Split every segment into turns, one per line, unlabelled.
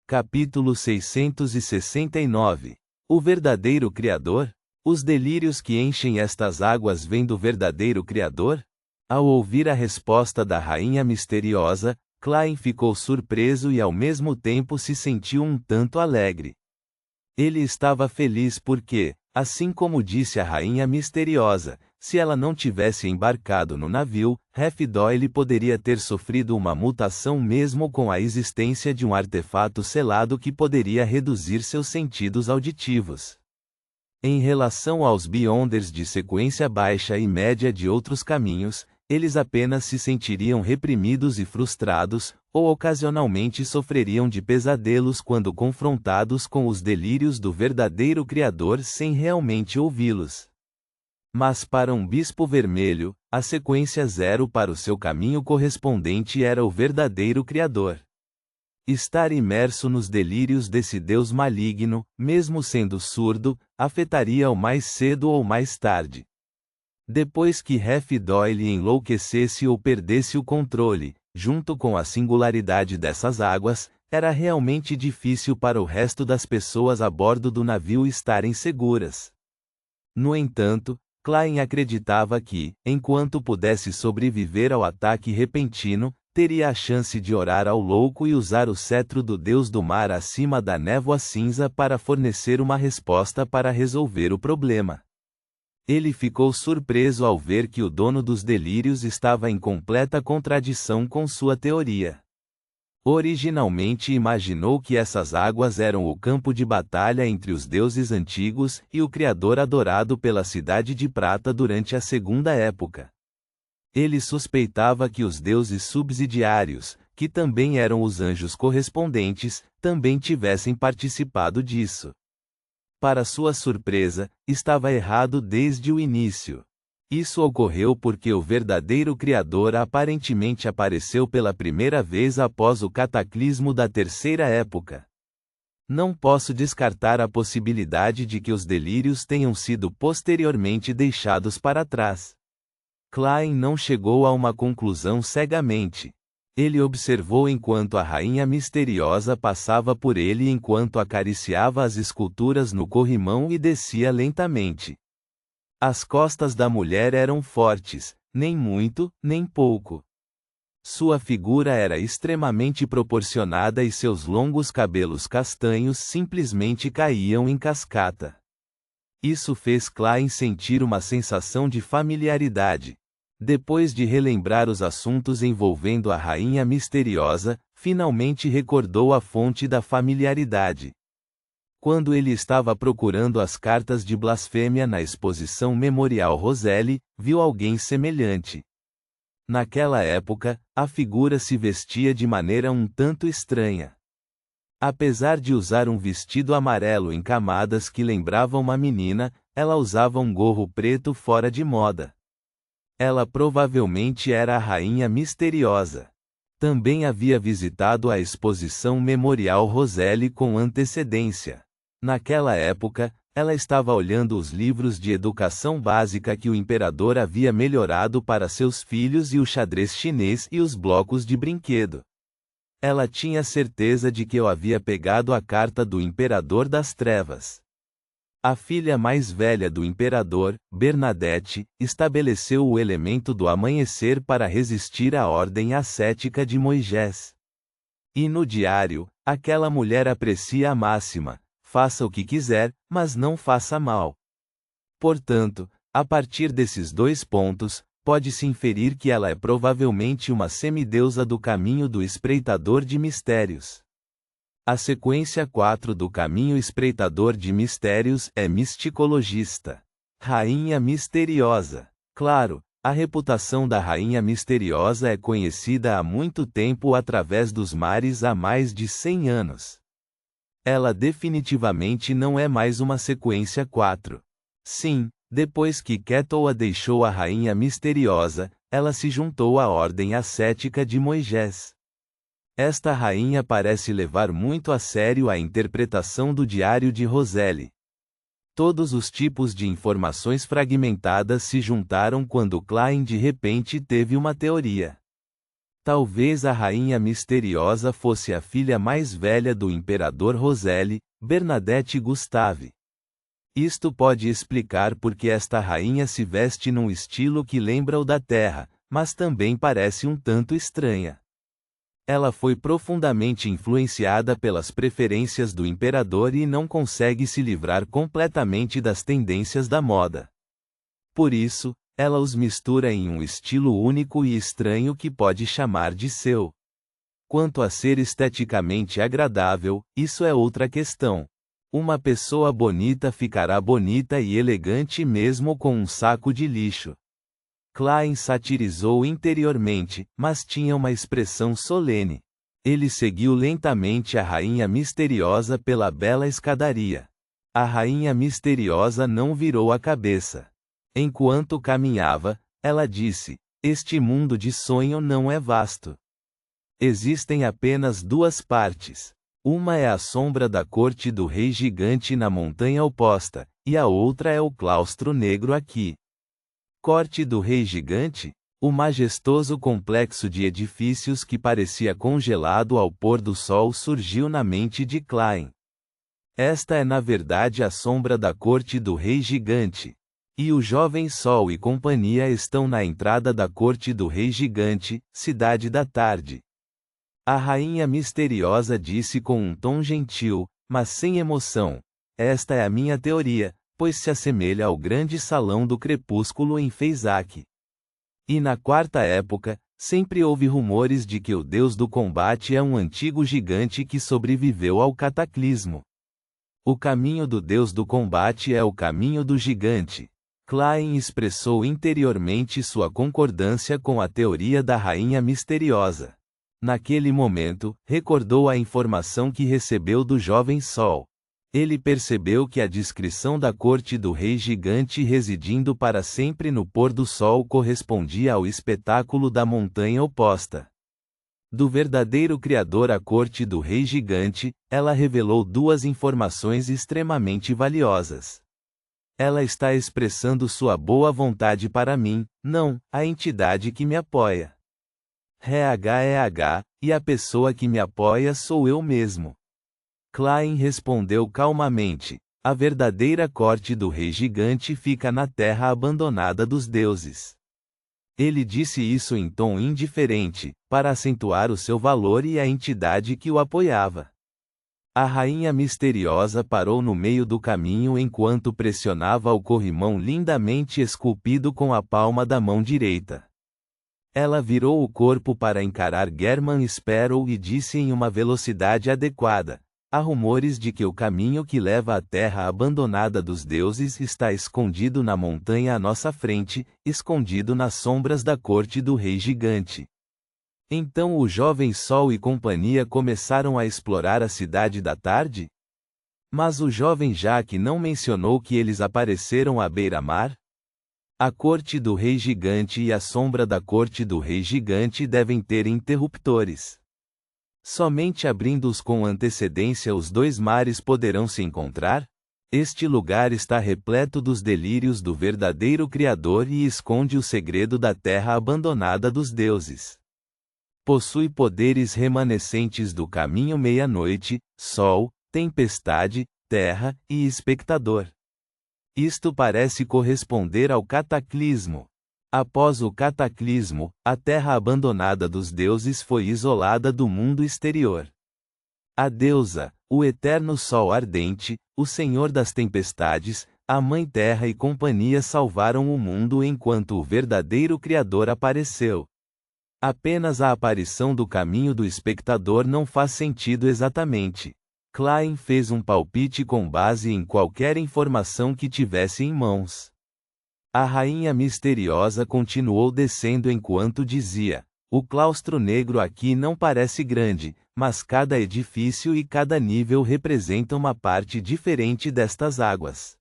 Capítulo 669. O verdadeiro Criador? Os delírios que enchem estas águas vêm do verdadeiro Criador? Ao ouvir a resposta da rainha misteriosa, Klein ficou surpreso e ao mesmo tempo se sentiu um tanto alegre. Ele estava feliz porque, assim como disse a rainha misteriosa, se ela não tivesse embarcado no navio, Doyle poderia ter sofrido uma mutação mesmo com a existência de um artefato selado que poderia reduzir seus sentidos auditivos. Em relação aos Beyonders de sequência baixa e média de outros caminhos, eles apenas se sentiriam reprimidos e frustrados, ou ocasionalmente sofreriam de pesadelos quando confrontados com os delírios do verdadeiro Criador sem realmente ouvi-los. Mas para um bispo vermelho, a sequência 0 para o seu caminho correspondente era o verdadeiro Criador. Estar imerso nos delírios desse Deus maligno, mesmo sendo surdo, afetaria-o mais cedo ou mais tarde. Depois que Doyle enlouquecesse ou perdesse o controle, junto com a singularidade dessas águas, era realmente difícil para o resto das pessoas a bordo do navio estarem seguras. No entanto, Klein acreditava que, enquanto pudesse sobreviver ao ataque repentino, teria a chance de orar ao louco e usar o cetro do Deus do mar acima da névoa cinza para fornecer uma resposta para resolver o problema. Ele ficou surpreso ao ver que o dono dos delírios estava em completa contradição com sua teoria. Originalmente imaginou que essas águas eram o campo de batalha entre os deuses antigos e o Criador adorado pela Cidade de Prata durante a Segunda Época. Ele suspeitava que os deuses subsidiários, que também eram os anjos correspondentes, também tivessem participado disso. Para sua surpresa, estava errado desde o início. Isso ocorreu porque o verdadeiro Criador aparentemente apareceu pela primeira vez após o cataclismo da Terceira Época. Não posso descartar a possibilidade de que os delírios tenham sido posteriormente deixados para trás. Klein não chegou a uma conclusão cegamente. Ele observou enquanto a rainha misteriosa passava por ele enquanto acariciava as esculturas no corrimão e descia lentamente. As costas da mulher eram fortes, nem muito, nem pouco. Sua figura era extremamente proporcionada e seus longos cabelos castanhos simplesmente caíam em cascata. Isso fez Klein sentir uma sensação de familiaridade. Depois de relembrar os assuntos envolvendo a rainha misteriosa, finalmente recordou a fonte da familiaridade. Quando ele estava procurando as cartas de blasfêmia na exposição Memorial Roselle, viu alguém semelhante. Naquela época, a figura se vestia de maneira um tanto estranha. Apesar de usar um vestido amarelo em camadas que lembrava uma menina, ela usava um gorro preto fora de moda. Ela provavelmente era a rainha misteriosa. Também havia visitado a exposição Memorial Roselle com antecedência. Naquela época, ela estava olhando os livros de educação básica que o imperador havia melhorado para seus filhos e o xadrez chinês e os blocos de brinquedo. Ela tinha certeza de que eu havia pegado a carta do Imperador das Trevas. A filha mais velha do imperador, Bernadette, estabeleceu o elemento do amanhecer para resistir à ordem ascética de Moisés. E no diário, aquela mulher aprecia a máxima: faça o que quiser, mas não faça mal. Portanto, a partir desses dois pontos, pode-se inferir que ela é provavelmente uma semideusa do caminho do espreitador de mistérios. A sequência 4 do caminho espreitador de mistérios é misticologista. Rainha misteriosa. Claro, a reputação da rainha misteriosa é conhecida há muito tempo através dos mares há mais de 100 anos. Ela definitivamente não é mais uma sequência 4. Sim, depois que Quetzalcoatl deixou a rainha misteriosa, ela se juntou à ordem ascética de Moisés. Esta rainha parece levar muito a sério a interpretação do Diário de Roselle. Todos os tipos de informações fragmentadas se juntaram quando Klein de repente teve uma teoria. Talvez a rainha misteriosa fosse a filha mais velha do imperador Roselle, Bernadette Gustave. Isto pode explicar porque esta rainha se veste num estilo que lembra o da Terra, mas também parece um tanto estranha. Ela foi profundamente influenciada pelas preferências do imperador e não consegue se livrar completamente das tendências da moda. Por isso, ela os mistura em um estilo único e estranho que pode chamar de seu. Quanto a ser esteticamente agradável, isso é outra questão. Uma pessoa bonita ficará bonita e elegante mesmo com um saco de lixo. Klein satirizou interiormente, mas tinha uma expressão solene. Ele seguiu lentamente a rainha misteriosa pela bela escadaria. A rainha misteriosa não virou a cabeça. Enquanto caminhava, ela disse: "Este mundo de sonho não é vasto. Existem apenas duas partes. Uma é a sombra da corte do rei gigante na montanha oposta, e a outra é o claustro negro aqui." Corte do rei gigante? O majestoso complexo de edifícios que parecia congelado ao pôr do sol surgiu na mente de Klein. Esta é na verdade a sombra da corte do rei gigante. E o jovem Sol e companhia estão na entrada da corte do rei gigante, cidade da tarde. A rainha misteriosa disse com um tom gentil, mas sem emoção: "Esta é a minha teoria, pois se assemelha ao grande salão do crepúsculo em Feizac." E na quarta época, sempre houve rumores de que o deus do combate é um antigo gigante que sobreviveu ao cataclismo. O caminho do deus do combate é o caminho do gigante. Klein expressou interiormente sua concordância com a teoria da rainha misteriosa. Naquele momento, recordou a informação que recebeu do jovem Sol. Ele percebeu que a descrição da corte do rei gigante residindo para sempre no pôr do sol correspondia ao espetáculo da montanha oposta. Do verdadeiro criador à corte do rei gigante, ela revelou duas informações extremamente valiosas. Ela está expressando sua boa vontade para mim, não a entidade que me apoia. RH, e a pessoa que me apoia sou eu mesmo. Klein respondeu calmamente: "A verdadeira corte do rei gigante fica na terra abandonada dos deuses." Ele disse isso em tom indiferente, para acentuar o seu valor e a entidade que o apoiava. A rainha misteriosa parou no meio do caminho enquanto pressionava o corrimão lindamente esculpido com a palma da mão direita. Ela virou o corpo para encarar German Sparrow e disse em uma velocidade adequada: "Há rumores de que o caminho que leva à terra abandonada dos deuses está escondido na montanha à nossa frente, escondido nas sombras da corte do rei gigante." Então o jovem Sol e companhia começaram a explorar a cidade da tarde? Mas o jovem Jaque não mencionou que eles apareceram à beira-mar? A corte do rei gigante e a sombra da corte do rei gigante devem ter interruptores. Somente abrindo-os com antecedência os dois mares poderão se encontrar? Este lugar está repleto dos delírios do verdadeiro Criador e esconde o segredo da terra abandonada dos deuses. Possui poderes remanescentes do caminho meia-noite, sol, tempestade, terra e espectador. Isto parece corresponder ao cataclismo. Após o cataclismo, a terra abandonada dos deuses foi isolada do mundo exterior. A deusa, o eterno sol ardente, o senhor das tempestades, a mãe terra e companhia salvaram o mundo enquanto o verdadeiro Criador apareceu. Apenas a aparição do caminho do espectador não faz sentido exatamente. Klein fez um palpite com base em qualquer informação que tivesse em mãos. A rainha misteriosa continuou descendo enquanto dizia: "O claustro negro aqui não parece grande, mas cada edifício e cada nível representa uma parte diferente destas águas.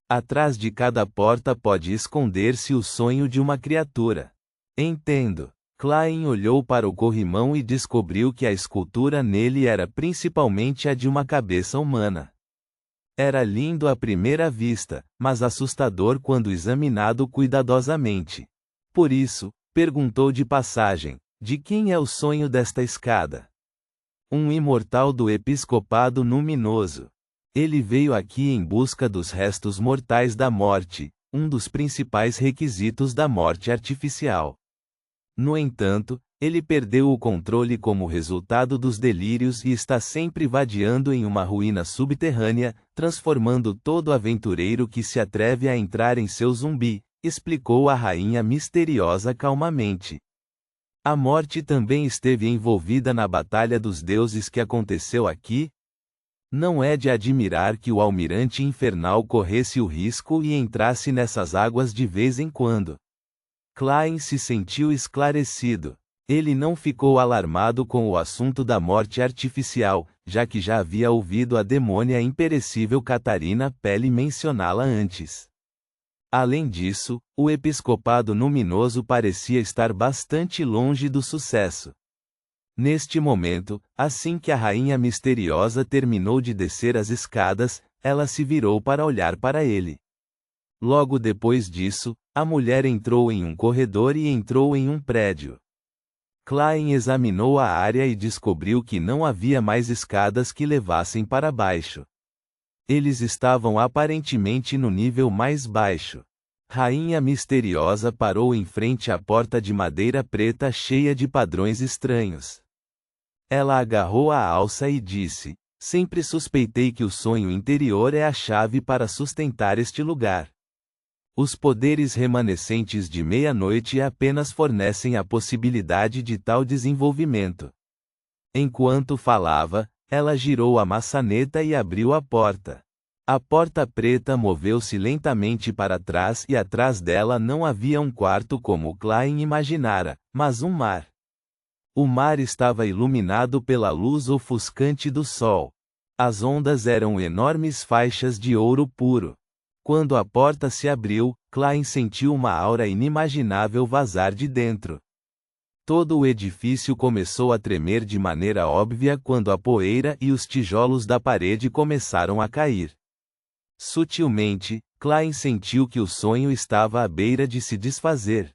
Atrás de cada porta pode esconder-se o sonho de uma criatura." "Entendo." Klein olhou para o corrimão e descobriu que a escultura nele era principalmente a de uma cabeça humana. Era lindo à primeira vista, mas assustador quando examinado cuidadosamente. Por isso, perguntou de passagem: De quem é o sonho desta escada? Um imortal do episcopado luminoso. Ele veio aqui em busca dos restos mortais da morte, um dos principais requisitos da morte artificial. No entanto, ele perdeu o controle como resultado dos delírios e está sempre vadeando em uma ruína subterrânea, transformando todo aventureiro que se atreve a entrar em seu zumbi, explicou a rainha misteriosa calmamente. A morte também esteve envolvida na Batalha dos Deuses que aconteceu aqui? Não é de admirar que o almirante infernal corresse o risco e entrasse nessas águas de vez em quando. Klein se sentiu esclarecido. Ele não ficou alarmado com o assunto da morte artificial, já que já havia ouvido a demônia imperecível Catarina Pelle mencioná-la antes. Além disso, o episcopado luminoso parecia estar bastante longe do sucesso. Neste momento, assim que a rainha misteriosa terminou de descer as escadas, ela se virou para olhar para ele. Logo depois disso, a mulher entrou em um corredor e entrou em um prédio. Klein examinou a área e descobriu que não havia mais escadas que levassem para baixo. Eles estavam aparentemente no nível mais baixo. Rainha misteriosa parou em frente à porta de madeira preta cheia de padrões estranhos. Ela agarrou a alça e disse: "Sempre suspeitei que o sonho interior é a chave para sustentar este lugar. Os poderes remanescentes de meia-noite apenas fornecem a possibilidade de tal desenvolvimento." Enquanto falava, ela girou a maçaneta e abriu a porta. A porta preta moveu-se lentamente para trás e atrás dela não havia um quarto como Klein imaginara, mas um mar. O mar estava iluminado pela luz ofuscante do sol. As ondas eram enormes faixas de ouro puro. Quando a porta se abriu, Klein sentiu uma aura inimaginável vazar de dentro. Todo o edifício começou a tremer de maneira óbvia quando a poeira e os tijolos da parede começaram a cair. Sutilmente, Klein sentiu que o sonho estava à beira de se desfazer.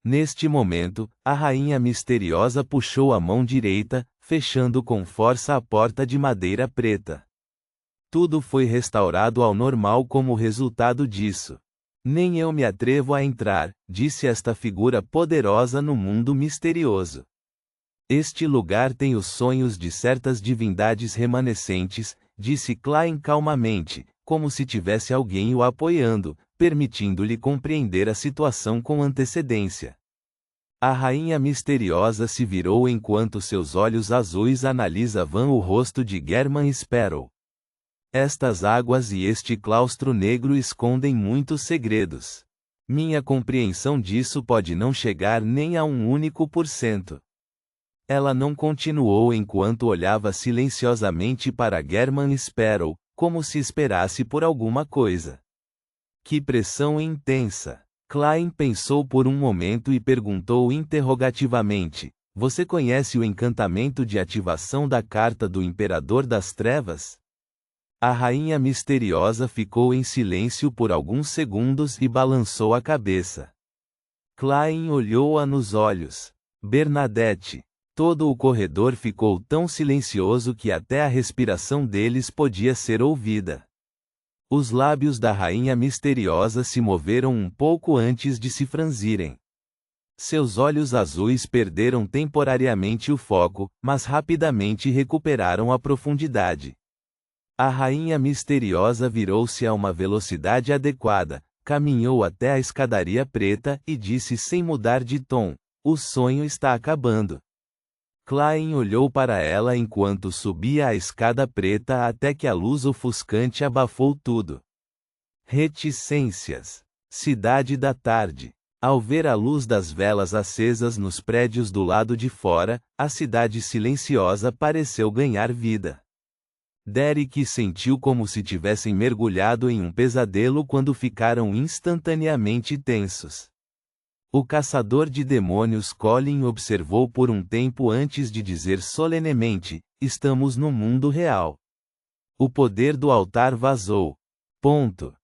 Neste momento, a rainha misteriosa puxou a mão direita, fechando com força a porta de madeira preta. Tudo foi restaurado ao normal como resultado disso. "Nem eu me atrevo a entrar", disse esta figura poderosa no mundo misterioso. "Este lugar tem os sonhos de certas divindades remanescentes", disse Klein calmamente, como se tivesse alguém o apoiando, permitindo-lhe compreender a situação com antecedência. A rainha misteriosa se virou enquanto seus olhos azuis analisavam o rosto de German Sparrow. "Estas águas e este claustro negro escondem muitos segredos. Minha compreensão disso pode não chegar nem a 1%. Ela não continuou enquanto olhava silenciosamente para German Sparrow, como se esperasse por alguma coisa. Que pressão intensa! Klein pensou por um momento e perguntou interrogativamente: "Você conhece o encantamento de ativação da carta do Imperador das Trevas?" A rainha misteriosa ficou em silêncio por alguns segundos e balançou a cabeça. Klein olhou-a nos olhos. "Bernadette." Todo o corredor ficou tão silencioso que até a respiração deles podia ser ouvida. Os lábios da rainha misteriosa se moveram um pouco antes de se franzirem. Seus olhos azuis perderam temporariamente o foco, mas rapidamente recuperaram a profundidade. A rainha misteriosa virou-se a uma velocidade adequada, caminhou até a escadaria preta e disse sem mudar de tom: "O sonho está acabando." Klein olhou para ela enquanto subia a escada preta até que a luz ofuscante abafou tudo. Reticências. Cidade da tarde. Ao ver a luz das velas acesas nos prédios do lado de fora, a cidade silenciosa pareceu ganhar vida. Derek sentiu como se tivessem mergulhado em um pesadelo quando ficaram instantaneamente tensos. O caçador de demônios Colin observou por um tempo antes de dizer solenemente: "Estamos no mundo real." O poder do altar vazou. Ponto.